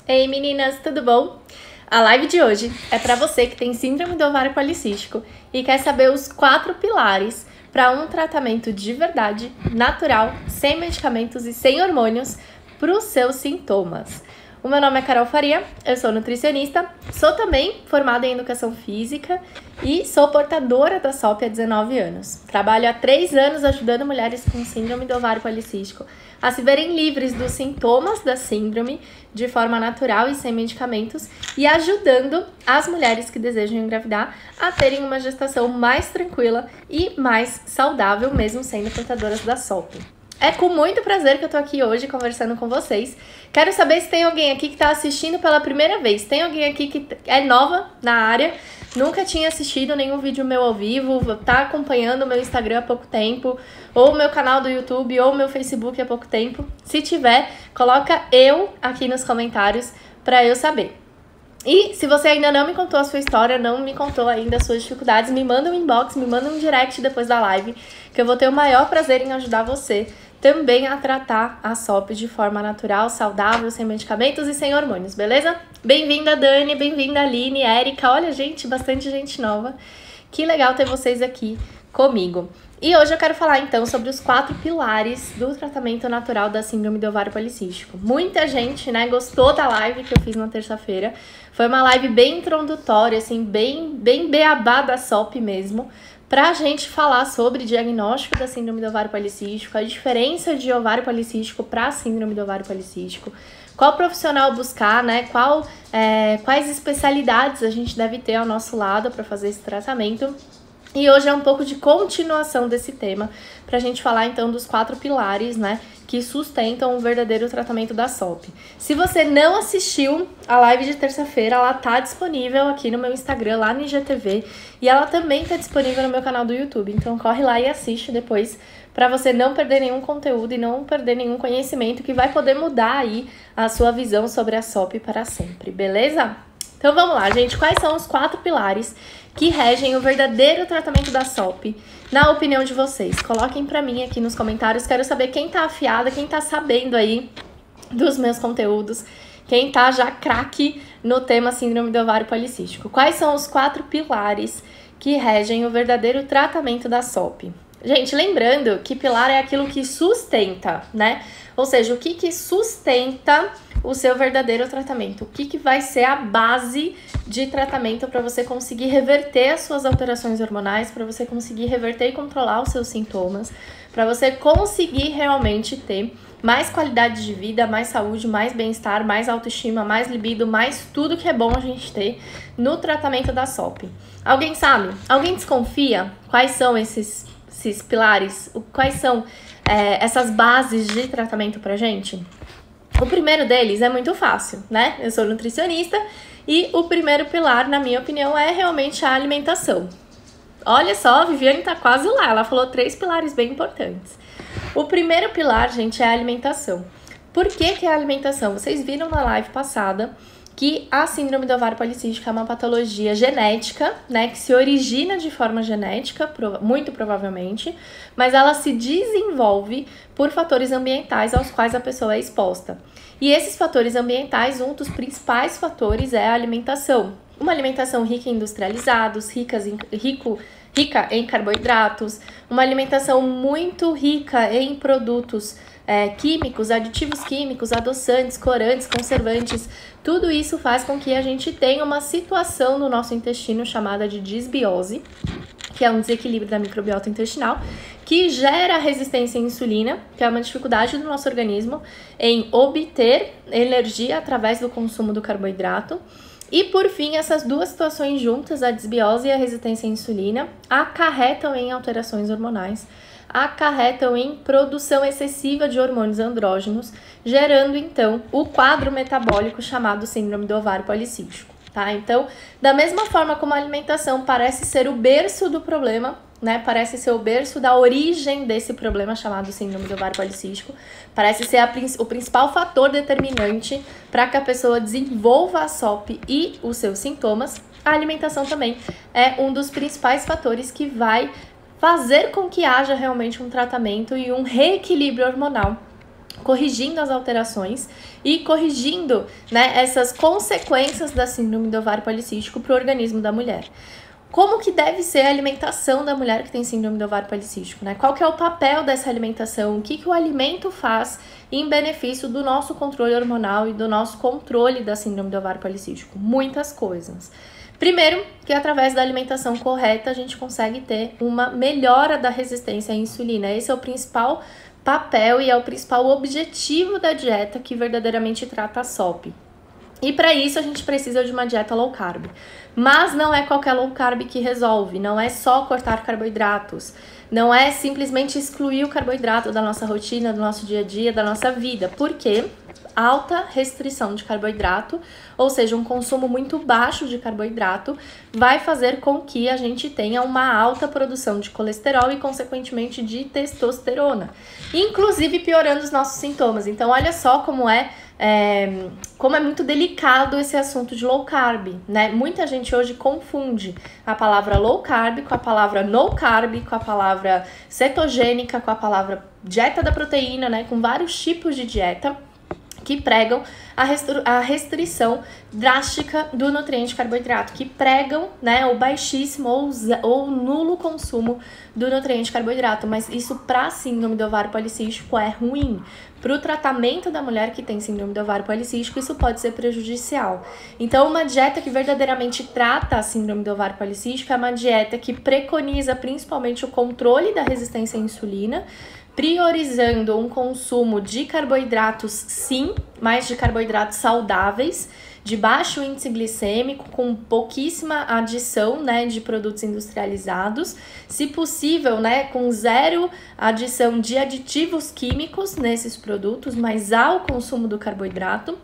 Ei meninas, tudo bom? A live de hoje é para você que tem síndrome do ovário policístico e quer saber os 4 pilares para um tratamento de verdade, natural, sem medicamentos e sem hormônios para os seus sintomas. O meu nome é Carol Faria, eu sou nutricionista, sou também formada em Educação Física e sou portadora da SOP há 19 anos. Trabalho há 3 anos ajudando mulheres com síndrome do ovário policístico a se verem livres dos sintomas da síndrome de forma natural e sem medicamentos e ajudando as mulheres que desejam engravidar a terem uma gestação mais tranquila e mais saudável, mesmo sendo portadoras da SOP. É com muito prazer que eu tô aqui hoje conversando com vocês. Quero saber se tem alguém aqui que tá assistindo pela primeira vez. Tem alguém aqui que é nova na área, nunca tinha assistido nenhum vídeo meu ao vivo, tá acompanhando o meu Instagram há pouco tempo, ou o meu canal do YouTube, ou o meu Facebook há pouco tempo. Se tiver, coloca eu aqui nos comentários pra eu saber. E se você ainda não me contou a sua história, não me contou ainda as suas dificuldades, me manda um inbox, me manda um direct depois da live, que eu vou ter o maior prazer em ajudar você também a tratar a SOP de forma natural, saudável, sem medicamentos e sem hormônios, beleza? Bem-vinda, Dani, bem-vinda, Aline, Érica. Olha, gente, bastante gente nova. Que legal ter vocês aqui comigo. E hoje eu quero falar, então, sobre os 4 pilares do tratamento natural da síndrome do ovário policístico. Muita gente, né, gostou da live que eu fiz na terça-feira. Foi uma live bem introdutória, assim, bem beabá da SOP mesmo, pra gente falar sobre diagnóstico da síndrome do ovário policístico, a diferença de ovário policístico para síndrome do ovário policístico, qual profissional buscar, né, quais especialidades a gente deve ter ao nosso lado para fazer esse tratamento. E hoje é um pouco de continuação desse tema, pra gente falar então dos 4 pilares, né, que sustentam o verdadeiro tratamento da SOP. Se você não assistiu a live de terça-feira, ela tá disponível aqui no meu Instagram, lá no IGTV, e ela também tá disponível no meu canal do YouTube, então corre lá e assiste depois, pra você não perder nenhum conteúdo e não perder nenhum conhecimento que vai poder mudar aí a sua visão sobre a SOP para sempre, beleza? Então vamos lá, gente, quais são os 4 pilares que regem o verdadeiro tratamento da SOP, na opinião de vocês? Coloquem pra mim aqui nos comentários, quero saber quem tá afiada, quem tá sabendo aí dos meus conteúdos, quem tá já craque no tema síndrome do ovário policístico. Quais são os 4 pilares que regem o verdadeiro tratamento da SOP? Gente, lembrando que pilar é aquilo que sustenta, né? Ou seja, o que sustenta o seu verdadeiro tratamento? O que vai ser a base de tratamento para você conseguir reverter as suas alterações hormonais, para você conseguir reverter e controlar os seus sintomas, para você conseguir realmente ter mais qualidade de vida, mais saúde, mais bem-estar, mais autoestima, mais libido, mais tudo que é bom a gente ter no tratamento da SOP. Alguém sabe? Alguém desconfia quais são esses pilares? Quais são essas bases de tratamento pra gente? O primeiro deles é muito fácil, né? Eu sou nutricionista e o primeiro pilar, na minha opinião, é realmente a alimentação. Olha só, a Viviane tá quase lá, ela falou 3 pilares bem importantes. O primeiro pilar, gente, é a alimentação. Por que é a alimentação? Vocês viram na live passada que a síndrome do ovário policístico é uma patologia genética, né, que se origina de forma genética, muito provavelmente, mas ela se desenvolve por fatores ambientais aos quais a pessoa é exposta. E esses fatores ambientais, um dos principais fatores é a alimentação. Uma alimentação rica em industrializados, rica em carboidratos, uma alimentação muito rica em produtos químicos, aditivos químicos, adoçantes, corantes, conservantes. Tudo isso faz com que a gente tenha uma situação no nosso intestino chamada de disbiose, que é um desequilíbrio da microbiota intestinal, que gera resistência à insulina, que é uma dificuldade do nosso organismo em obter energia através do consumo do carboidrato. E, por fim, essas duas situações juntas, a disbiose e a resistência à insulina, acarretam em alterações hormonais, acarretam em produção excessiva de hormônios andrógenos, gerando, então, o quadro metabólico chamado síndrome do ovário policístico, tá? Então, da mesma forma como a alimentação parece ser o berço do problema, né? Parece ser o berço da origem desse problema chamado síndrome do ovário policístico, parece ser o principal fator determinante para que a pessoa desenvolva a SOP e os seus sintomas. A alimentação também é um dos principais fatores que vai fazer com que haja realmente um tratamento e um reequilíbrio hormonal corrigindo as alterações e corrigindo, né, essas consequências da síndrome do ovário policístico para o organismo da mulher. Como que deve ser a alimentação da mulher que tem síndrome do ovário policístico, né? Qual que é o papel dessa alimentação? O que o alimento faz em benefício do nosso controle hormonal e do nosso controle da síndrome do ovário policístico? Muitas coisas. Primeiro, que através da alimentação correta a gente consegue ter uma melhora da resistência à insulina. Esse é o principal papel e é o principal objetivo da dieta que verdadeiramente trata a SOP. E para isso a gente precisa de uma dieta low carb. Mas não é qualquer low carb que resolve, não é só cortar carboidratos, não é simplesmente excluir o carboidrato da nossa rotina, do nosso dia a dia, da nossa vida. Por quê? Alta restrição de carboidrato, ou seja, um consumo muito baixo de carboidrato, vai fazer com que a gente tenha uma alta produção de colesterol e, consequentemente, de testosterona, inclusive piorando os nossos sintomas. Então, olha só como é muito delicado esse assunto de low carb, né? Muita gente hoje confunde a palavra low carb com a palavra no carb, com a palavra cetogênica, com a palavra dieta da proteína, né? Com vários tipos de dieta que pregam a restrição drástica do nutriente carboidrato, que pregam, né, o baixíssimo ou nulo consumo do nutriente carboidrato. Mas isso para síndrome do ovário policístico é ruim. Para o tratamento da mulher que tem síndrome do ovário policístico, isso pode ser prejudicial. Então, uma dieta que verdadeiramente trata a síndrome do ovário policístico é uma dieta que preconiza principalmente o controle da resistência à insulina, priorizando um consumo de carboidratos, sim, mas de carboidratos saudáveis, de baixo índice glicêmico, com pouquíssima adição, né, de produtos industrializados, se possível, né, com zero adição de aditivos químicos nesses produtos, mas há o consumo do carboidrato.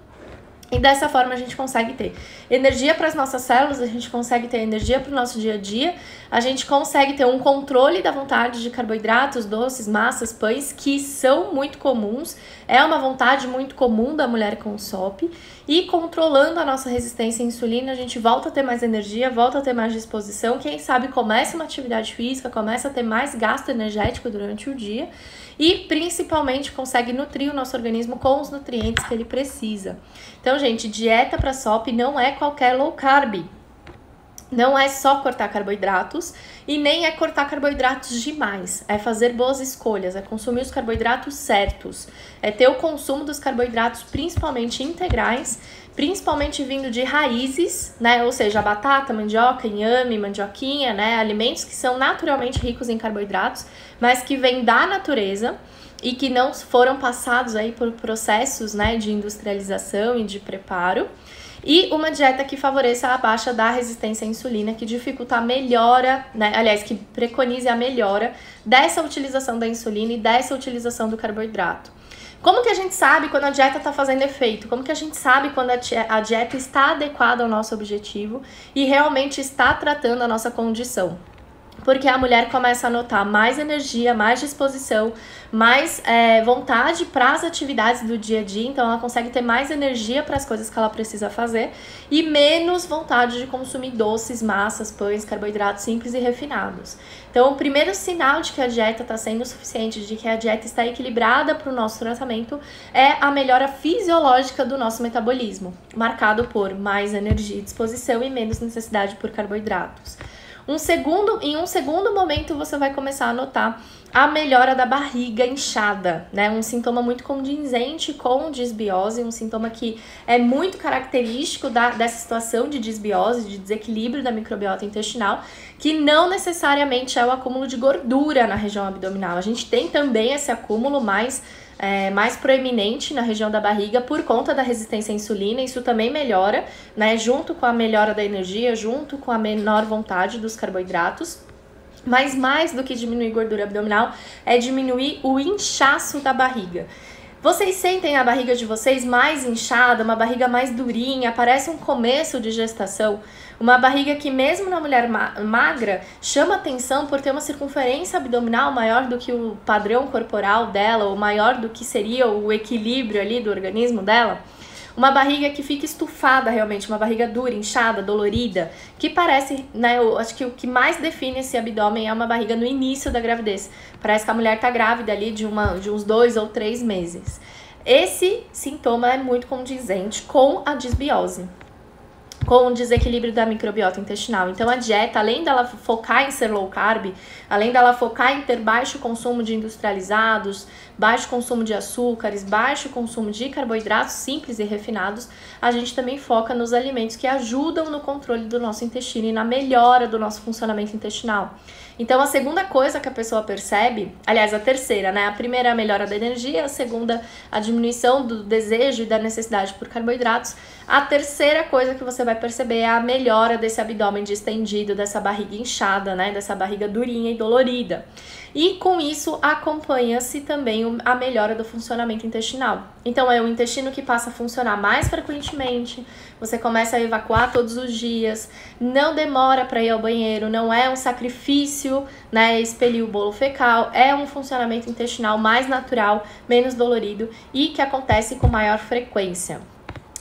E dessa forma a gente consegue ter energia para as nossas células, a gente consegue ter energia para o nosso dia a dia, a gente consegue ter um controle da vontade de carboidratos, doces, massas, pães, que são muito comuns, é uma vontade muito comum da mulher com SOP, e controlando a nossa resistência à insulina, a gente volta a ter mais energia, volta a ter mais disposição, quem sabe começa uma atividade física, começa a ter mais gasto energético durante o dia, e principalmente consegue nutrir o nosso organismo com os nutrientes que ele precisa. Então, gente, dieta para SOP não é qualquer low carb. Não é só cortar carboidratos e nem é cortar carboidratos demais. É fazer boas escolhas, é consumir os carboidratos certos. É ter o consumo dos carboidratos principalmente integrais, principalmente vindo de raízes, né? Ou seja, batata, mandioca, inhame, mandioquinha, né? Alimentos que são naturalmente ricos em carboidratos, mas que vêm da natureza e que não foram passados aí por processos, né, de industrialização e de preparo. E uma dieta que favoreça a baixa da resistência à insulina, que dificulta a melhora, né? Aliás, que preconize a melhora dessa utilização da insulina e dessa utilização do carboidrato. Como que a gente sabe quando a dieta está fazendo efeito? Como que a gente sabe quando a dieta está adequada ao nosso objetivo e realmente está tratando a nossa condição? Porque a mulher começa a notar mais energia, mais disposição, mais vontade para as atividades do dia a dia, então ela consegue ter mais energia para as coisas que ela precisa fazer e menos vontade de consumir doces, massas, pães, carboidratos simples e refinados. Então, o primeiro sinal de que a dieta está sendo suficiente, de que a dieta está equilibrada para o nosso tratamento, é a melhora fisiológica do nosso metabolismo, marcado por mais energia e disposição e menos necessidade por carboidratos. Em um segundo momento, você vai começar a notar a melhora da barriga inchada, né? Um sintoma muito condizente com disbiose, um sintoma que é muito característico dessa situação de disbiose, de desequilíbrio da microbiota intestinal, que não necessariamente é o acúmulo de gordura na região abdominal. A gente tem também esse acúmulo mais proeminente na região da barriga por conta da resistência à insulina, isso também melhora, né, junto com a melhora da energia, junto com a menor vontade dos carboidratos. Mas mais do que diminuir gordura abdominal, é diminuir o inchaço da barriga. Vocês sentem a barriga de vocês mais inchada, uma barriga mais durinha, parece um começo de gestação? Uma barriga que mesmo na mulher magra chama atenção por ter uma circunferência abdominal maior do que o padrão corporal dela, ou maior do que seria o equilíbrio ali do organismo dela? uma barriga que fica estufada realmente, uma barriga dura, inchada, dolorida, que parece, né, eu acho que o que mais define esse abdômen é uma barriga no início da gravidez. Parece que a mulher tá grávida ali de uns 2 ou 3 meses. Esse sintoma é muito condizente com a disbiose, com o desequilíbrio da microbiota intestinal. Então a dieta, além dela focar em ser low carb, além dela focar em ter baixo consumo de industrializados, baixo consumo de açúcares, baixo consumo de carboidratos simples e refinados, a gente também foca nos alimentos que ajudam no controle do nosso intestino e na melhora do nosso funcionamento intestinal. Então a segunda coisa que a pessoa percebe, aliás, a terceira, né? A primeira é a melhora da energia, a segunda a diminuição do desejo e da necessidade por carboidratos. A terceira coisa que você vai perceber é a melhora desse abdômen distendido, dessa barriga inchada, né? Dessa barriga durinha e dolorida. E com isso acompanha-se também a melhora do funcionamento intestinal. Então é o intestino que passa a funcionar mais frequentemente, você começa a evacuar todos os dias, não demora para ir ao banheiro, não é um sacrifício, né, expelir o bolo fecal, é um funcionamento intestinal mais natural, menos dolorido e que acontece com maior frequência.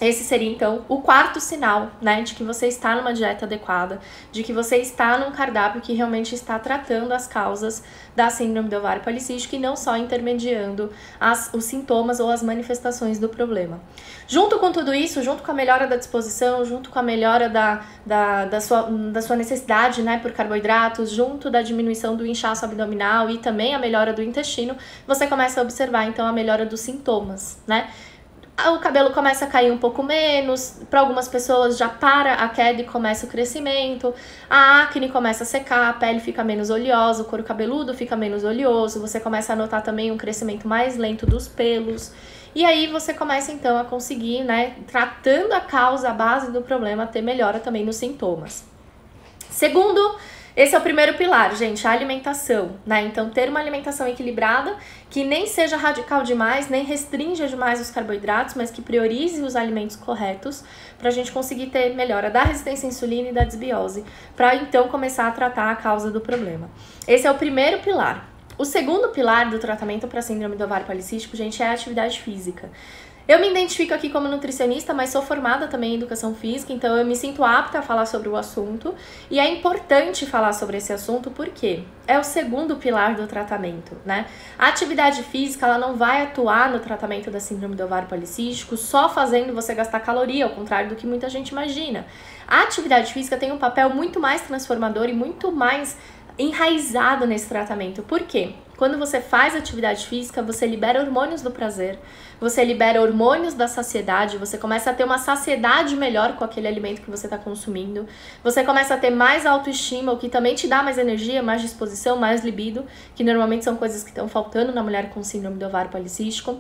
Esse seria, então, o quarto sinal, né, de que você está numa dieta adequada, de que você está num cardápio que realmente está tratando as causas da síndrome do ovário policístico e não só intermediando os sintomas ou as manifestações do problema. Junto com tudo isso, junto com a melhora da disposição, junto com a melhora da sua necessidade, né, por carboidratos, junto da diminuição do inchaço abdominal e também a melhora do intestino, você começa a observar, então, a melhora dos sintomas, né? O cabelo começa a cair um pouco menos, para algumas pessoas já para a queda e começa o crescimento, a acne começa a secar, a pele fica menos oleosa, o couro cabeludo fica menos oleoso, você começa a notar também um crescimento mais lento dos pelos, e aí você começa então a conseguir, né, tratando a causa, a base do problema, ter melhora também nos sintomas. Segundo, esse é o primeiro pilar, gente, a alimentação, né? Então, ter uma alimentação equilibrada, que nem seja radical demais, nem restrinja demais os carboidratos, mas que priorize os alimentos corretos, para a gente conseguir ter melhora da resistência à insulina e da desbiose, para então começar a tratar a causa do problema. Esse é o primeiro pilar. O segundo pilar do tratamento para síndrome do ovário policístico, gente, é a atividade física. Eu me identifico aqui como nutricionista, mas sou formada também em educação física, então eu me sinto apta a falar sobre o assunto. E é importante falar sobre esse assunto porque é o segundo pilar do tratamento, né? A atividade física, ela não vai atuar no tratamento da síndrome do ovário policístico só fazendo você gastar caloria, ao contrário do que muita gente imagina. A atividade física tem um papel muito mais transformador e muito mais enraizado nesse tratamento. Por quê? Quando você faz atividade física, você libera hormônios do prazer, você libera hormônios da saciedade, você começa a ter uma saciedade melhor com aquele alimento que você está consumindo, você começa a ter mais autoestima, o que também te dá mais energia, mais disposição, mais libido, que normalmente são coisas que estão faltando na mulher com síndrome do ovário policístico.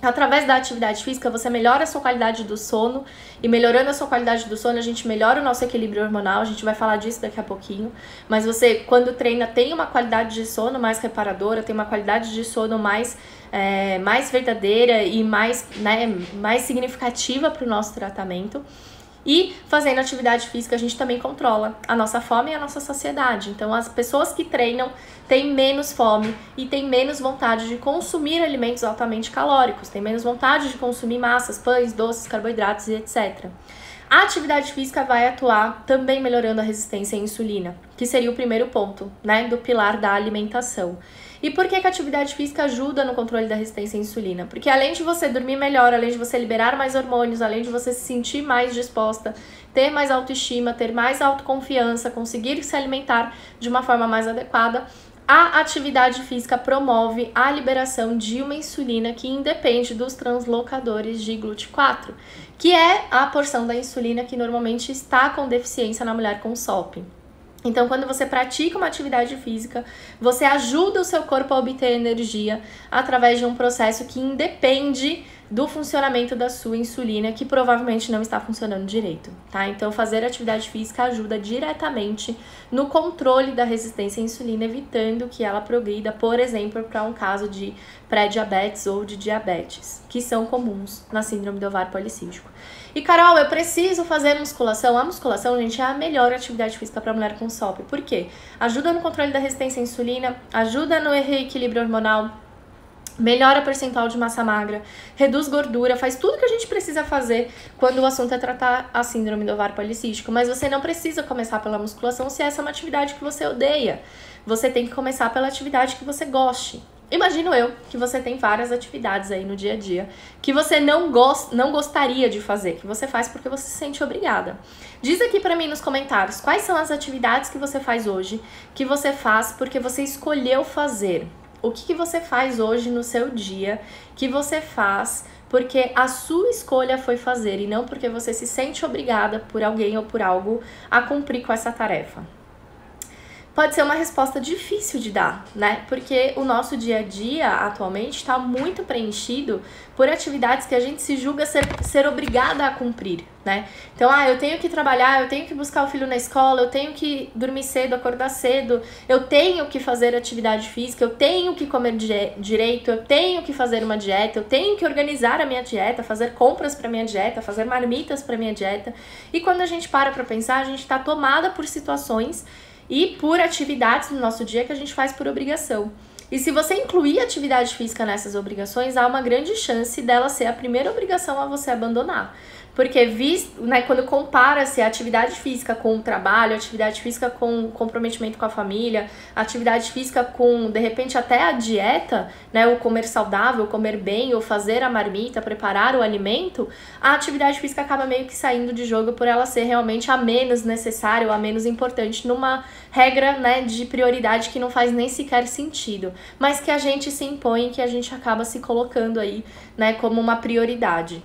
Através da atividade física, você melhora a sua qualidade do sono, e melhorando a sua qualidade do sono, a gente melhora o nosso equilíbrio hormonal, a gente vai falar disso daqui a pouquinho, mas você, quando treina, tem uma qualidade de sono mais reparadora, tem uma qualidade de sono mais verdadeira e mais significativa para o nosso tratamento. E fazendo atividade física, a gente também controla a nossa fome e a nossa saciedade. Então, as pessoas que treinam têm menos fome e têm menos vontade de consumir alimentos altamente calóricos, têm menos vontade de consumir massas, pães, doces, carboidratos e etc. A atividade física vai atuar também melhorando a resistência à insulina, que seria o primeiro ponto, né, do pilar da alimentação. E por que a atividade física ajuda no controle da resistência à insulina? Porque além de você dormir melhor, além de você liberar mais hormônios, além de você se sentir mais disposta, ter mais autoestima, ter mais autoconfiança, conseguir se alimentar de uma forma mais adequada, a atividade física promove a liberação de uma insulina que independe dos translocadores de GLUT4, que é a porção da insulina que normalmente está com deficiência na mulher com SOP. Então, quando você pratica uma atividade física, você ajuda o seu corpo a obter energia através de um processo que independe do funcionamento da sua insulina, que provavelmente não está funcionando direito, tá? Então, fazer atividade física ajuda diretamente no controle da resistência à insulina, evitando que ela progrida, por exemplo, para um caso de pré-diabetes ou de diabetes, que são comuns na síndrome do ovário policístico. E, Carol, eu preciso fazer musculação. A musculação, gente, é a melhor atividade física para mulher com SOP. Por quê? Ajuda no controle da resistência à insulina, ajuda no reequilíbrio hormonal, melhora o percentual de massa magra, reduz gordura, faz tudo que a gente precisa fazer quando o assunto é tratar a síndrome do ovário policístico. Mas você não precisa começar pela musculação se essa é uma atividade que você odeia. Você tem que começar pela atividade que você goste. Imagino eu que você tem várias atividades aí no dia a dia que você não gostaria de fazer, que você faz porque você se sente obrigada. Diz aqui pra mim nos comentários quais são as atividades que você faz hoje, que você faz porque você escolheu fazer. O que você faz hoje no seu dia, que você faz porque a sua escolha foi fazer e não porque você se sente obrigada por alguém ou por algo a cumprir com essa tarefa. Pode ser uma resposta difícil de dar, né? Porque o nosso dia a dia, atualmente, está muito preenchido por atividades que a gente se julga ser obrigada a cumprir, né? Então, eu tenho que trabalhar, eu tenho que buscar o filho na escola, eu tenho que dormir cedo, acordar cedo, eu tenho que fazer atividade física, eu tenho que comer direito, eu tenho que fazer uma dieta, eu tenho que organizar a minha dieta, fazer compras para minha dieta, fazer marmitas para minha dieta. E quando a gente para pensar, a gente está tomada por situações e por atividades no nosso dia que a gente faz por obrigação. E se você incluir atividade física nessas obrigações, há uma grande chance dela ser a primeira obrigação a você abandonar. Porque quando compara-se a atividade física com o trabalho, atividade física com comprometimento com a família, atividade física com, de repente, até a dieta, né, o comer saudável, comer bem, ou fazer a marmita, preparar o alimento, a atividade física acaba meio que saindo de jogo por ela ser realmente a menos necessária ou a menos importante numa regra, né, de prioridade que não faz nem sequer sentido, mas que a gente se impõe, que a gente acaba se colocando aí, né, como uma prioridade.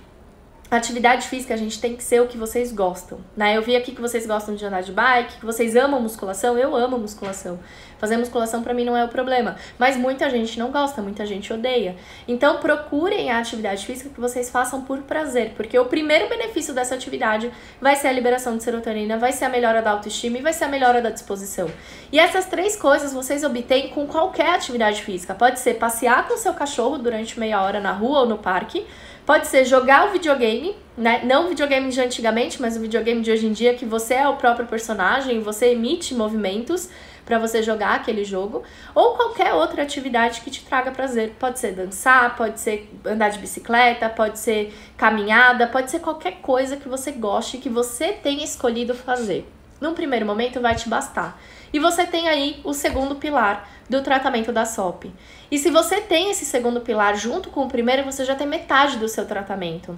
A atividade física, a gente tem que ser o que vocês gostam, né? Eu vi aqui que vocês gostam de andar de bike, que vocês amam musculação, eu amo musculação. Fazer musculação pra mim não é o problema, mas muita gente não gosta, muita gente odeia. Então procurem a atividade física que vocês façam por prazer, porque o primeiro benefício dessa atividade vai ser a liberação de serotonina, vai ser a melhora da autoestima e vai ser a melhora da disposição. E essas 3 coisas vocês obtêm com qualquer atividade física. Pode ser passear com o seu cachorro durante meia hora na rua ou no parque, pode ser jogar o videogame, né? Não o videogame de antigamente, mas o videogame de hoje em dia, que você é o próprio personagem, você emite movimentos para você jogar aquele jogo, ou qualquer outra atividade que te traga prazer. Pode ser dançar, pode ser andar de bicicleta, pode ser caminhada, pode ser qualquer coisa que você goste, que você tenha escolhido fazer. Num primeiro momento vai te bastar. E você tem aí o segundo pilar do tratamento da SOP. E se você tem esse segundo pilar junto com o primeiro, você já tem metade do seu tratamento.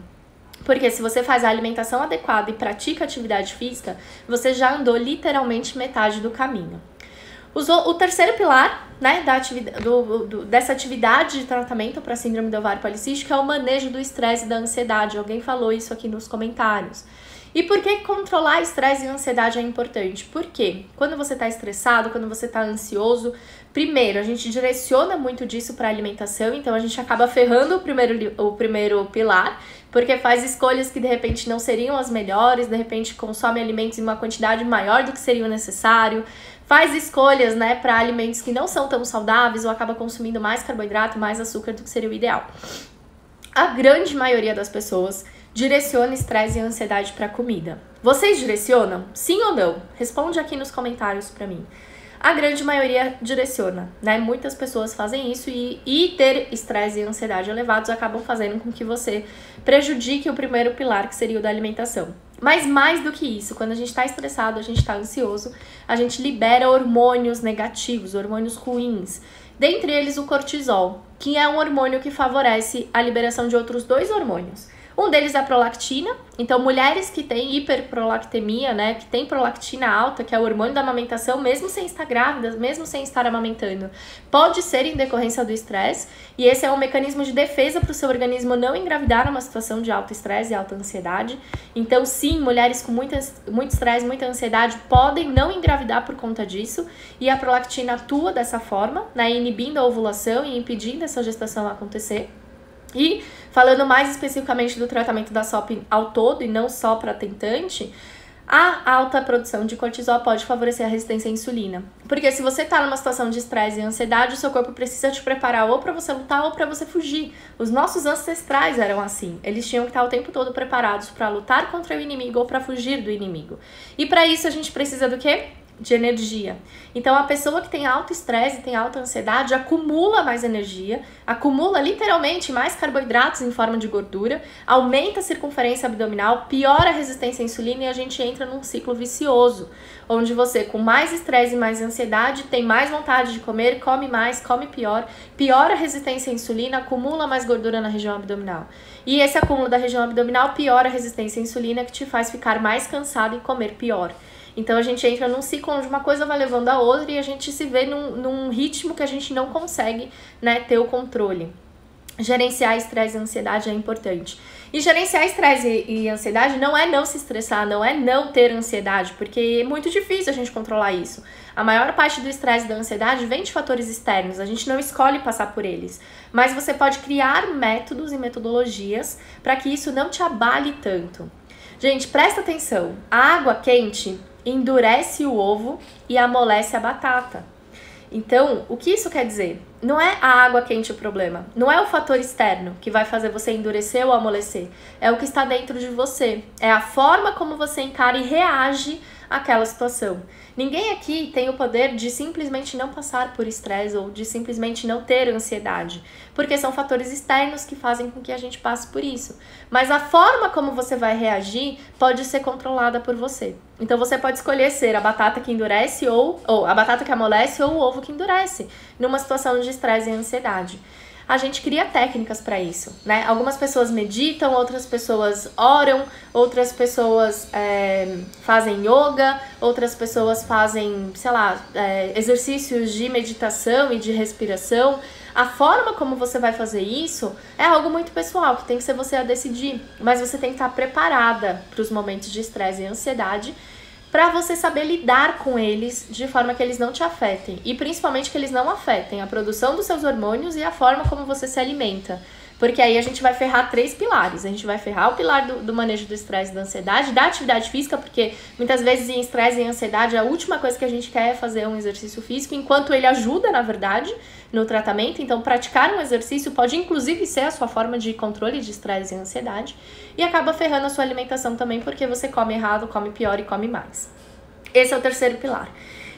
Porque se você faz a alimentação adequada e pratica atividade física, você já andou literalmente metade do caminho. O terceiro pilar, né, dessa atividade de tratamento para síndrome do ovário policístico é o manejo do estresse e da ansiedade. Alguém falou isso aqui nos comentários. E por que controlar estresse e ansiedade é importante? Porque quando você está estressado, quando você está ansioso, primeiro, a gente direciona muito disso para a alimentação, então a gente acaba ferrando o primeiro pilar, porque faz escolhas que de repente não seriam as melhores, de repente consome alimentos em uma quantidade maior do que seria necessário, faz escolhas, né, para alimentos que não são tão saudáveis ou acaba consumindo mais carboidrato, mais açúcar do que seria o ideal. A grande maioria das pessoas direciona estresse e ansiedade para comida. Vocês direcionam? Sim ou não? Responde aqui nos comentários para mim. A grande maioria direciona, né? Muitas pessoas fazem isso e ter estresse e ansiedade elevados acabam fazendo com que você prejudique o primeiro pilar, que seria o da alimentação. Mas mais do que isso, quando a gente está estressado, a gente está ansioso, a gente libera hormônios negativos, hormônios ruins. Dentre eles o cortisol, que é um hormônio que favorece a liberação de outros 2 hormônios. Um deles é a prolactina, então mulheres que têm hiperprolactemia, né, que tem prolactina alta, que é o hormônio da amamentação, mesmo sem estar grávida, mesmo sem estar amamentando, pode ser em decorrência do estresse, e esse é um mecanismo de defesa para o seu organismo não engravidar numa situação de alto estresse e alta ansiedade. Então sim, mulheres com muito estresse, muita ansiedade podem não engravidar por conta disso, e a prolactina atua dessa forma, né, inibindo a ovulação e impedindo essa gestação acontecer. E falando mais especificamente do tratamento da SOP ao todo e não só para tentante, a alta produção de cortisol pode favorecer a resistência à insulina. Porque se você está numa situação de estresse e ansiedade, o seu corpo precisa te preparar ou para você lutar ou para você fugir. Os nossos ancestrais eram assim. Eles tinham que estar o tempo todo preparados para lutar contra o inimigo ou para fugir do inimigo. E para isso a gente precisa do quê? de energia. Então, a pessoa que tem alto estresse, tem alta ansiedade, acumula mais energia, acumula literalmente mais carboidratos em forma de gordura, aumenta a circunferência abdominal, piora a resistência à insulina e a gente entra num ciclo vicioso, onde você, com mais estresse e mais ansiedade, tem mais vontade de comer, come mais, come pior, piora a resistência à insulina, acumula mais gordura na região abdominal. E esse acúmulo da região abdominal piora a resistência à insulina, que te faz ficar mais cansado e comer pior. Então a gente entra num ciclo onde uma coisa vai levando a outra e a gente se vê num ritmo que a gente não consegue, né, ter o controle. Gerenciar estresse e ansiedade é importante. E gerenciar estresse e ansiedade não é não se estressar, não é não ter ansiedade, porque é muito difícil a gente controlar isso. A maior parte do estresse e da ansiedade vem de fatores externos, a gente não escolhe passar por eles. Mas você pode criar métodos e metodologias para que isso não te abale tanto. Gente, presta atenção, a água quente endurece o ovo e amolece a batata. Então, o que isso quer dizer? Não é a água quente o problema, não é o fator externo que vai fazer você endurecer ou amolecer, é o que está dentro de você, é a forma como você encara e reage àquela situação. Ninguém aqui tem o poder de simplesmente não passar por estresse ou de simplesmente não ter ansiedade, porque são fatores externos que fazem com que a gente passe por isso. Mas a forma como você vai reagir pode ser controlada por você. Então você pode escolher ser a batata que endurece ou a batata que amolece ou o ovo que endurece, numa situação de estresse e ansiedade. A gente cria técnicas para isso, né? Algumas pessoas meditam, outras pessoas oram, outras pessoas fazem yoga, outras pessoas fazem, sei lá, exercícios de meditação e de respiração. A forma como você vai fazer isso é algo muito pessoal, que tem que ser você a decidir, mas você tem que estar preparada para os momentos de estresse e ansiedade, para você saber lidar com eles de forma que eles não te afetem. E principalmente que eles não afetem a produção dos seus hormônios e a forma como você se alimenta. Porque aí a gente vai ferrar 3 pilares. A gente vai ferrar o pilar do manejo do estresse e da ansiedade, da atividade física, porque muitas vezes em estresse e ansiedade a última coisa que a gente quer é fazer um exercício físico, enquanto ele ajuda, na verdade, no tratamento. Então, praticar um exercício pode inclusive ser a sua forma de controle de estresse e ansiedade. E acaba ferrando a sua alimentação também, porque você come errado, come pior e come mais. Esse é o terceiro pilar.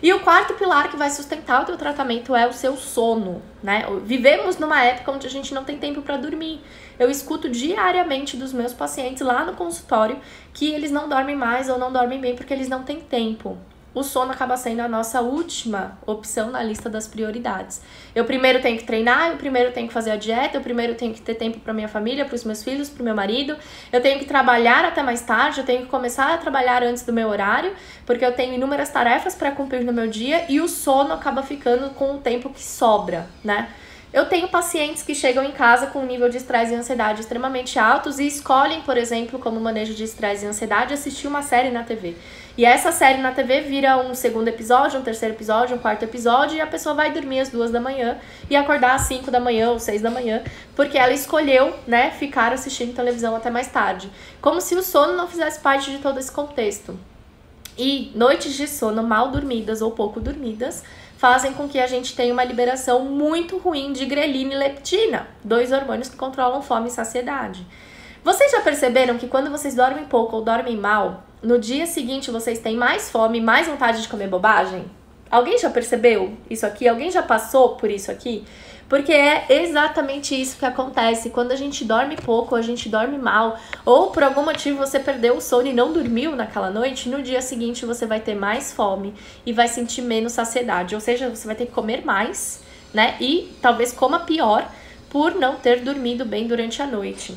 E o quarto pilar que vai sustentar o teu tratamento é o seu sono, né? Vivemos numa época onde a gente não tem tempo para dormir. Eu escuto diariamente dos meus pacientes lá no consultório que eles não dormem mais ou não dormem bem porque eles não têm tempo. O sono acaba sendo a nossa última opção na lista das prioridades. Eu primeiro tenho que treinar, eu primeiro tenho que fazer a dieta, eu primeiro tenho que ter tempo para minha família, para os meus filhos, para o meu marido, eu tenho que trabalhar até mais tarde, eu tenho que começar a trabalhar antes do meu horário, porque eu tenho inúmeras tarefas para cumprir no meu dia e o sono acaba ficando com o tempo que sobra, né? Eu tenho pacientes que chegam em casa com um nível de estresse e ansiedade extremamente altos e escolhem, por exemplo, como manejo de estresse e ansiedade, assistir uma série na TV. E essa série na TV vira um segundo episódio, um terceiro episódio, um quarto episódio e a pessoa vai dormir às 2 da manhã e acordar às 5 da manhã ou 6 da manhã, porque ela escolheu, né, ficar assistindo televisão até mais tarde. Como se o sono não fizesse parte de todo esse contexto. E noites de sono mal dormidas ou pouco dormidas fazem com que a gente tenha uma liberação muito ruim de grelina e leptina, 2 hormônios que controlam fome e saciedade. Vocês já perceberam que quando vocês dormem pouco ou dormem mal, no dia seguinte vocês têm mais fome e mais vontade de comer bobagem? Alguém já percebeu isso aqui? Alguém já passou por isso aqui? Porque é exatamente isso que acontece. Quando a gente dorme pouco, a gente dorme mal, ou por algum motivo você perdeu o sono e não dormiu naquela noite, no dia seguinte você vai ter mais fome e vai sentir menos saciedade. Ou seja, você vai ter que comer mais, né? E talvez coma pior por não ter dormido bem durante a noite.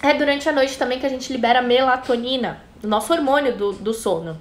É durante a noite também que a gente libera melatonina, o nosso hormônio do sono.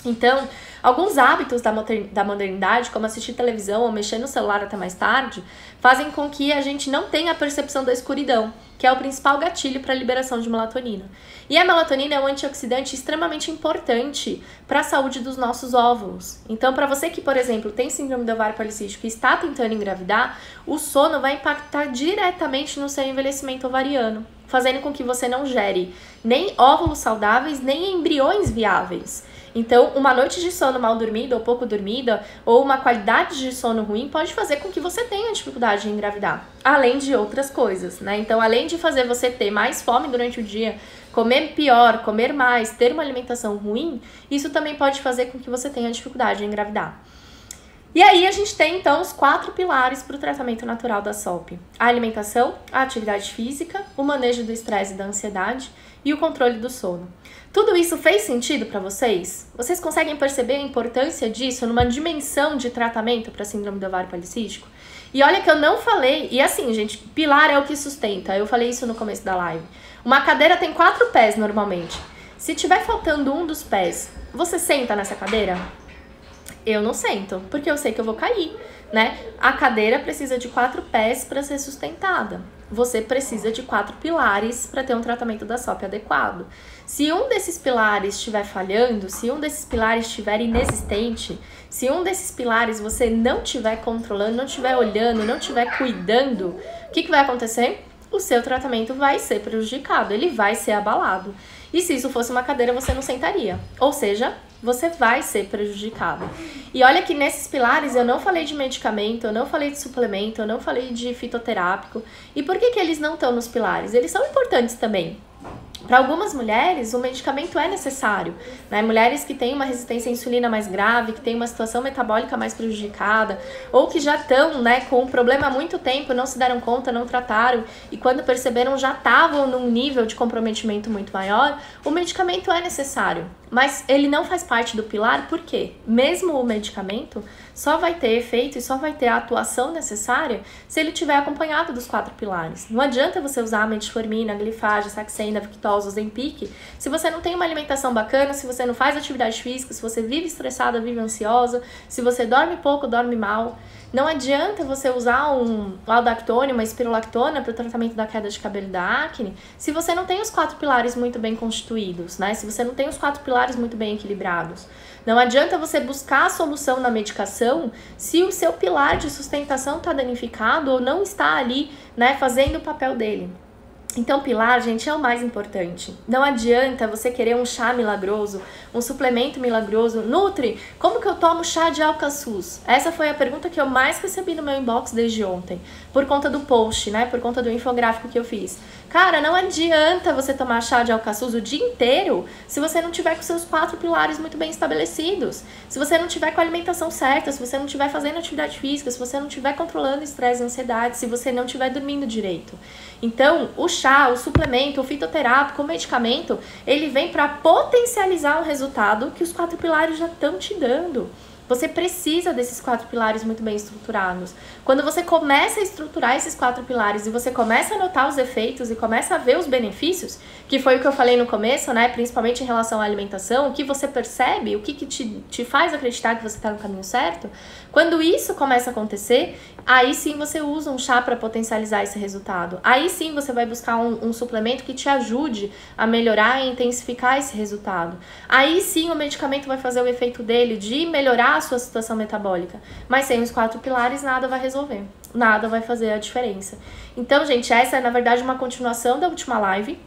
Então, alguns hábitos da modernidade, como assistir televisão ou mexer no celular até mais tarde, fazem com que a gente não tenha a percepção da escuridão, que é o principal gatilho para a liberação de melatonina. E a melatonina é um antioxidante extremamente importante para a saúde dos nossos óvulos. Então, para você que, por exemplo, tem síndrome do ovário policístico e está tentando engravidar, o sono vai impactar diretamente no seu envelhecimento ovariano, fazendo com que você não gere nem óvulos saudáveis, nem embriões viáveis. Então, uma noite de sono mal dormida ou pouco dormida, ou uma qualidade de sono ruim, pode fazer com que você tenha dificuldade em engravidar, além de outras coisas, né? Então, além de fazer você ter mais fome durante o dia, comer pior, comer mais, ter uma alimentação ruim, isso também pode fazer com que você tenha dificuldade em engravidar. E aí a gente tem então os 4 pilares para o tratamento natural da SOP: a alimentação, a atividade física, o manejo do estresse e da ansiedade e o controle do sono. Tudo isso fez sentido para vocês? Vocês conseguem perceber a importância disso numa dimensão de tratamento para síndrome do ovário policístico? E olha que eu não falei, e assim, gente, pilar é o que sustenta, eu falei isso no começo da live. Uma cadeira tem 4 pés normalmente. Se tiver faltando um dos pés, você senta nessa cadeira? Eu não sento, porque eu sei que eu vou cair, né? A cadeira precisa de 4 pés para ser sustentada. Você precisa de 4 pilares para ter um tratamento da SOP adequado. Se um desses pilares estiver falhando, se um desses pilares estiver inexistente, se um desses pilares você não estiver controlando, não estiver olhando, não estiver cuidando, o que vai acontecer? O seu tratamento vai ser prejudicado, ele vai ser abalado. E se isso fosse uma cadeira, você não sentaria. Ou seja, você vai ser prejudicado. E olha que nesses pilares eu não falei de medicamento, eu não falei de suplemento, eu não falei de fitoterápico. E por que eles não estão nos pilares? Eles são importantes também. Para algumas mulheres, o medicamento é necessário, né? Mulheres que têm uma resistência à insulina mais grave, que têm uma situação metabólica mais prejudicada, ou que já estão, né, com um problema há muito tempo, não se deram conta, não trataram, e quando perceberam já estavam num nível de comprometimento muito maior, o medicamento é necessário. Mas ele não faz parte do pilar, por quê? Mesmo o medicamento só vai ter efeito e só vai ter a atuação necessária se ele tiver acompanhado dos 4 pilares. Não adianta você usar a metformina, a glifage, a saxenda, a Victoza, o Ozempic, se você não tem uma alimentação bacana, se você não faz atividade física, se você vive estressada, vive ansiosa, se você dorme pouco, dorme mal. Não adianta você usar um aldactone, uma espirulactona para o tratamento da queda de cabelo e da acne, se você não tem os 4 pilares muito bem constituídos, né? Se você não tem os 4 pilares muito bem equilibrados. Não adianta você buscar a solução na medicação se o seu pilar de sustentação está danificado ou não está ali, né, fazendo o papel dele. Então, pilar, gente, é o mais importante. Não adianta você querer um chá milagroso, um suplemento milagroso. Nutri, como que eu tomo chá de alcaçuz? Essa foi a pergunta que eu mais recebi no meu inbox desde ontem, por conta do post, né? Por conta do infográfico que eu fiz. Cara, não adianta você tomar chá de alcaçuz o dia inteiro se você não tiver com seus 4 pilares muito bem estabelecidos. Se você não tiver com a alimentação certa, se você não estiver fazendo atividade física, se você não estiver controlando estresse e ansiedade, se você não estiver dormindo direito. Então, o chá, o suplemento, o fitoterápico, o medicamento, ele vem para potencializar um resultado que os 4 pilares já estão te dando. Você precisa desses 4 pilares muito bem estruturados. Quando você começa a estruturar esses 4 pilares e você começa a notar os efeitos e começa a ver os benefícios, que foi o que eu falei no começo, né? Principalmente em relação à alimentação, o que você percebe, o que te faz acreditar que você está no caminho certo. Quando isso começa a acontecer, aí sim você usa um chá para potencializar esse resultado. Aí sim você vai buscar um suplemento que te ajude a melhorar e intensificar esse resultado. Aí sim o medicamento vai fazer o efeito dele de melhorar a sua situação metabólica. Mas sem os 4 pilares nada vai resolver. Nada vai fazer a diferença. Então, gente, essa é na verdade uma continuação da última live.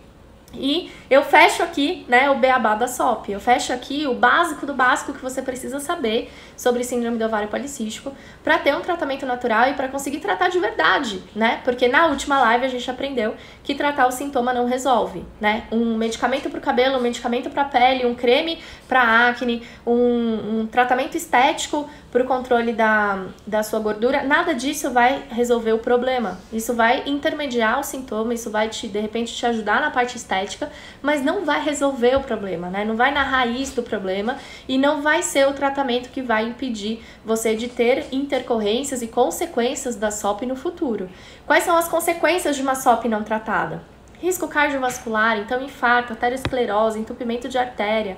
E eu fecho aqui, né, o beabá da SOP. Eu fecho aqui o básico do básico que você precisa saber sobre síndrome do ovário policístico para ter um tratamento natural e para conseguir tratar de verdade, né? Porque na última live a gente aprendeu que tratar o sintoma não resolve, né? Um medicamento para o cabelo, um medicamento para a pele, um creme para acne, um tratamento estético para o controle da sua gordura, nada disso vai resolver o problema. Isso vai intermediar o sintoma, isso vai de repente te ajudar na parte estética, mas não vai resolver o problema, né? Não vai na raiz do problema e não vai ser o tratamento que vai impedir você de ter intercorrências e consequências da SOP no futuro. Quais são as consequências de uma SOP não tratada? Risco cardiovascular, então infarto, arteriosclerose, entupimento de artéria,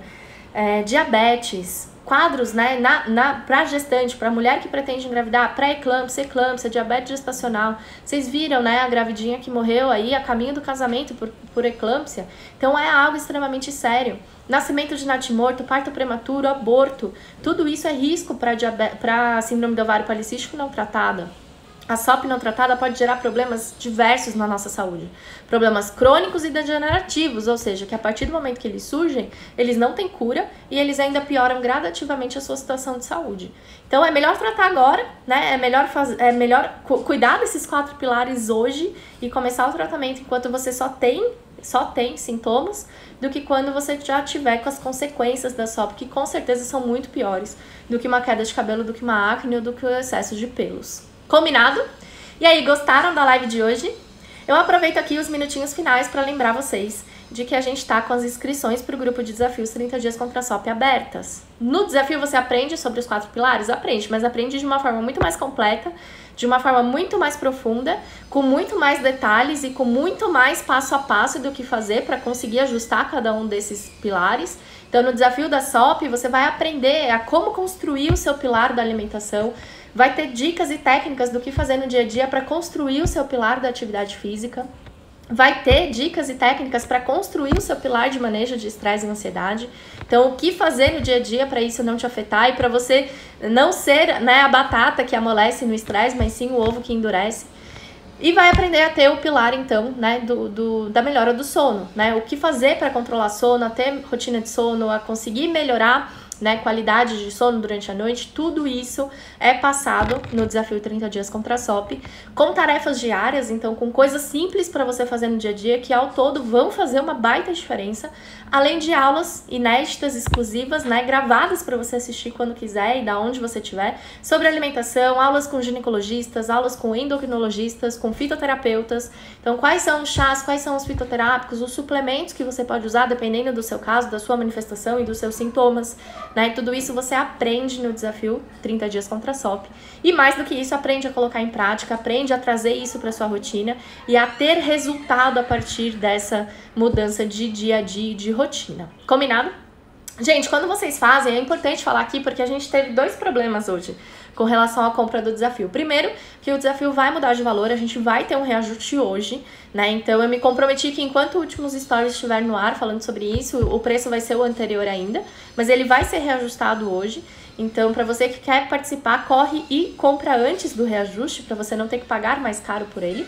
diabetes, quadros, né, para gestante, para mulher que pretende engravidar, pré-eclâmpsia, eclâmpsia, diabetes gestacional. Vocês viram, né, a gravidinha que morreu aí a caminho do casamento por eclâmpsia? Então é algo extremamente sério. Nascimento de natimorto, parto prematuro, aborto, tudo isso é risco para síndrome do ovário policístico não tratada. A SOP não tratada pode gerar problemas diversos na nossa saúde. Problemas crônicos e degenerativos, ou seja, que a partir do momento que eles surgem, eles não têm cura e eles ainda pioram gradativamente a sua situação de saúde. Então é melhor tratar agora, né? É melhor cuidar desses 4 pilares hoje e começar o tratamento enquanto você só tem só tem sintomas, do que quando você já tiver com as consequências da SOP, que com certeza são muito piores do que uma queda de cabelo, do que uma acne ou do que o excesso de pelos. Combinado? E aí, gostaram da live de hoje? Eu aproveito aqui os minutinhos finais para lembrar vocês de que a gente está com as inscrições para o grupo de desafios 30 dias contra a SOP abertas. No desafio você aprende sobre os 4 pilares? Aprende, mas aprende de uma forma muito mais completa, de uma forma muito mais profunda, com muito mais detalhes e com muito mais passo a passo do que fazer para conseguir ajustar cada um desses pilares. Então, no desafio da SOP, você vai aprender a como construir o seu pilar da alimentação, vai ter dicas e técnicas do que fazer no dia a dia para construir o seu pilar da atividade física, vai ter dicas e técnicas para construir o seu pilar de manejo de estresse e ansiedade. Então, o que fazer no dia a dia para isso não te afetar e para você não ser, né, a batata que amolece no estresse, mas sim o ovo que endurece. E vai aprender a ter o pilar, então, né, da melhora do sono, né? O que fazer para controlar sono, a ter rotina de sono, a conseguir melhorar, né, qualidade de sono durante a noite. Tudo isso é passado no desafio 30 dias contra a SOP, com tarefas diárias, então com coisas simples para você fazer no dia a dia, que ao todo vão fazer uma baita diferença, além de aulas inéditas, exclusivas, né, gravadas para você assistir quando quiser e da onde você estiver, sobre alimentação, aulas com ginecologistas, aulas com endocrinologistas, com fitoterapeutas. Então, quais são os chás, quais são os fitoterápicos, os suplementos que você pode usar dependendo do seu caso, da sua manifestação e dos seus sintomas, né? Tudo isso você aprende no desafio 30 dias contra a SOP. E mais do que isso, aprende a colocar em prática, aprende a trazer isso para sua rotina e a ter resultado a partir dessa mudança de dia a dia e de rotina. Combinado? Gente, quando vocês fazem, é importante falar aqui porque a gente teve 2 problemas hoje com relação à compra do desafio. Primeiro, que o desafio vai mudar de valor, a gente vai ter um reajuste hoje, né? Então eu me comprometi que enquanto o últimos stories estiver no ar falando sobre isso, o preço vai ser o anterior ainda, mas ele vai ser reajustado hoje. Então, para você que quer participar, corre e compra antes do reajuste, para você não ter que pagar mais caro por ele.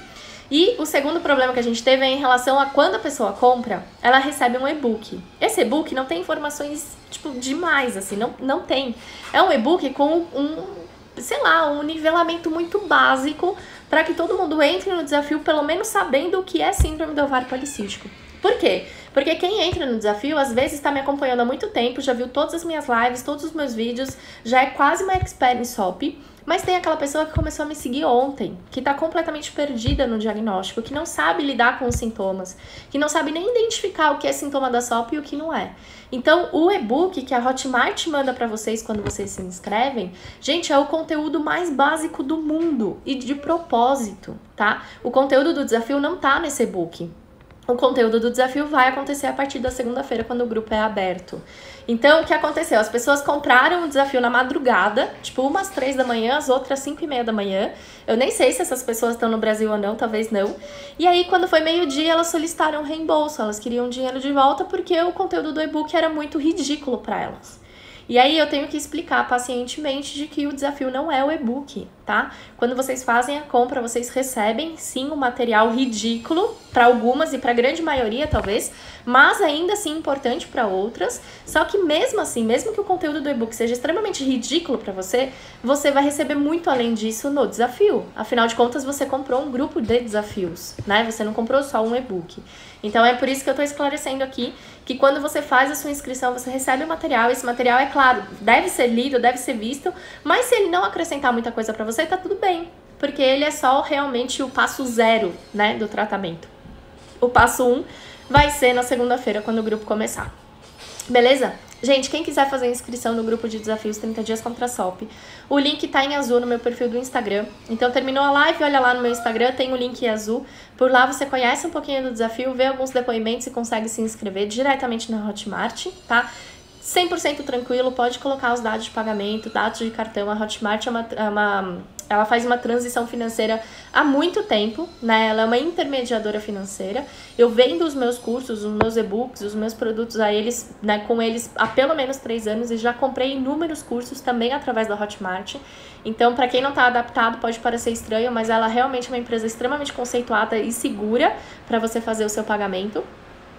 E o segundo problema que a gente teve é em relação a quando a pessoa compra, ela recebe um e-book. Esse e-book não tem informações, tipo, demais, assim, não tem. É um e-book com um nivelamento muito básico para que todo mundo entre no desafio, pelo menos sabendo o que é síndrome do ovário policístico. Por quê? Porque quem entra no desafio, às vezes está me acompanhando há muito tempo, já viu todas as minhas lives, todos os meus vídeos, já é quase uma expert em SOP, mas tem aquela pessoa que começou a me seguir ontem, que está completamente perdida no diagnóstico, que não sabe lidar com os sintomas, que não sabe nem identificar o que é sintoma da SOP e o que não é. Então, o e-book que a Hotmart manda para vocês quando vocês se inscrevem, gente, é o conteúdo mais básico do mundo e de propósito, tá? O conteúdo do desafio não tá nesse e-book. O conteúdo do desafio vai acontecer a partir da segunda-feira, quando o grupo é aberto. Então, o que aconteceu? As pessoas compraram o desafio na madrugada, tipo umas 3 da manhã, as outras 5:30 da manhã. Eu nem sei se essas pessoas estão no Brasil ou não, talvez não. E aí, quando foi meio-dia, elas solicitaram reembolso, elas queriam dinheiro de volta porque o conteúdo do e-book era muito ridículo para elas. E aí eu tenho que explicar pacientemente de que o desafio não é o e-book, tá? Quando vocês fazem a compra, vocês recebem sim um material ridículo para algumas e para a grande maioria talvez, mas ainda assim importante para outras. Só que mesmo assim, mesmo que o conteúdo do e-book seja extremamente ridículo para você, você vai receber muito além disso no desafio. Afinal de contas, você comprou um grupo de desafios, né? Você não comprou só um e-book. Então é por isso que eu tô esclarecendo aqui que quando você faz a sua inscrição, você recebe o material. Esse material, é claro, deve ser lido, deve ser visto, mas se ele não acrescentar muita coisa pra você, tá tudo bem, porque ele é só realmente o passo 0, né, do tratamento. O passo 1 vai ser na segunda-feira, quando o grupo começar. Beleza? Gente, quem quiser fazer inscrição no grupo de desafios 30 dias contra a SOP, o link tá em azul no meu perfil do Instagram. Então, terminou a live, olha lá no meu Instagram, tem o link azul. Por lá você conhece um pouquinho do desafio, vê alguns depoimentos e consegue se inscrever diretamente na Hotmart, tá? 100% tranquilo, pode colocar os dados de pagamento, dados de cartão. A Hotmart ela faz uma transição financeira há muito tempo, né? Ela é uma intermediadora financeira. Eu vendo os meus cursos, os meus e-books, os meus produtos a eles, né, com eles há pelo menos 3 anos e já comprei inúmeros cursos também através da Hotmart. Então, para quem não está adaptado, pode parecer estranho, mas ela realmente é uma empresa extremamente conceituada e segura para você fazer o seu pagamento.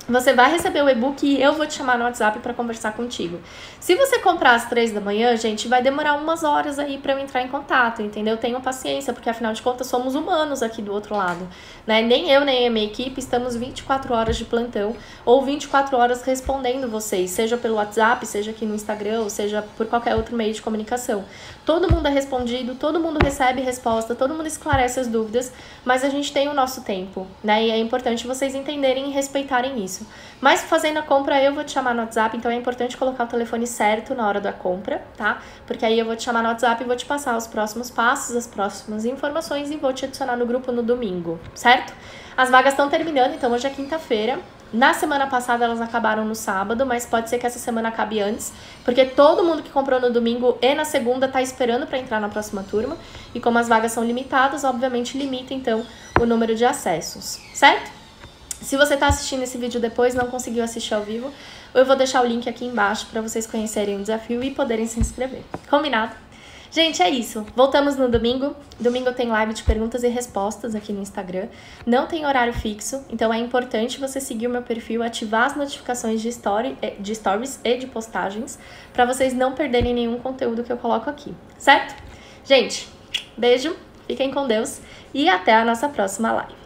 você vai receber o e-book e eu vou te chamar no WhatsApp para conversar contigo. Se você comprar às 3 da manhã, gente, vai demorar umas horas aí para eu entrar em contato, entendeu? Tenham paciência, porque afinal de contas somos humanos aqui do outro lado, né? Nem eu, nem a minha equipe estamos 24 horas de plantão ou 24 horas respondendo vocês, seja pelo WhatsApp, seja aqui no Instagram, ou seja por qualquer outro meio de comunicação. Todo mundo é respondido, todo mundo recebe resposta, todo mundo esclarece as dúvidas, mas a gente tem o nosso tempo, né? E é importante vocês entenderem e respeitarem isso. Mas fazendo a compra, eu vou te chamar no WhatsApp, então é importante colocar o telefone certo na hora da compra, tá? Porque aí eu vou te chamar no WhatsApp e vou te passar os próximos passos, as próximas informações e vou te adicionar no grupo no domingo, certo? As vagas estão terminando, então hoje é quinta-feira. Na semana passada elas acabaram no sábado, mas pode ser que essa semana acabe antes, porque todo mundo que comprou no domingo e na segunda tá esperando para entrar na próxima turma. E como as vagas são limitadas, obviamente limita então o número de acessos, certo? Se você está assistindo esse vídeo depois, não conseguiu assistir ao vivo, eu vou deixar o link aqui embaixo para vocês conhecerem o desafio e poderem se inscrever. Combinado? Gente, é isso. Voltamos no domingo. Domingo tem live de perguntas e respostas aqui no Instagram. Não tem horário fixo, então é importante você seguir o meu perfil, ativar as notificações de stories e de postagens, para vocês não perderem nenhum conteúdo que eu coloco aqui, certo? Gente, beijo, fiquem com Deus e até a nossa próxima live.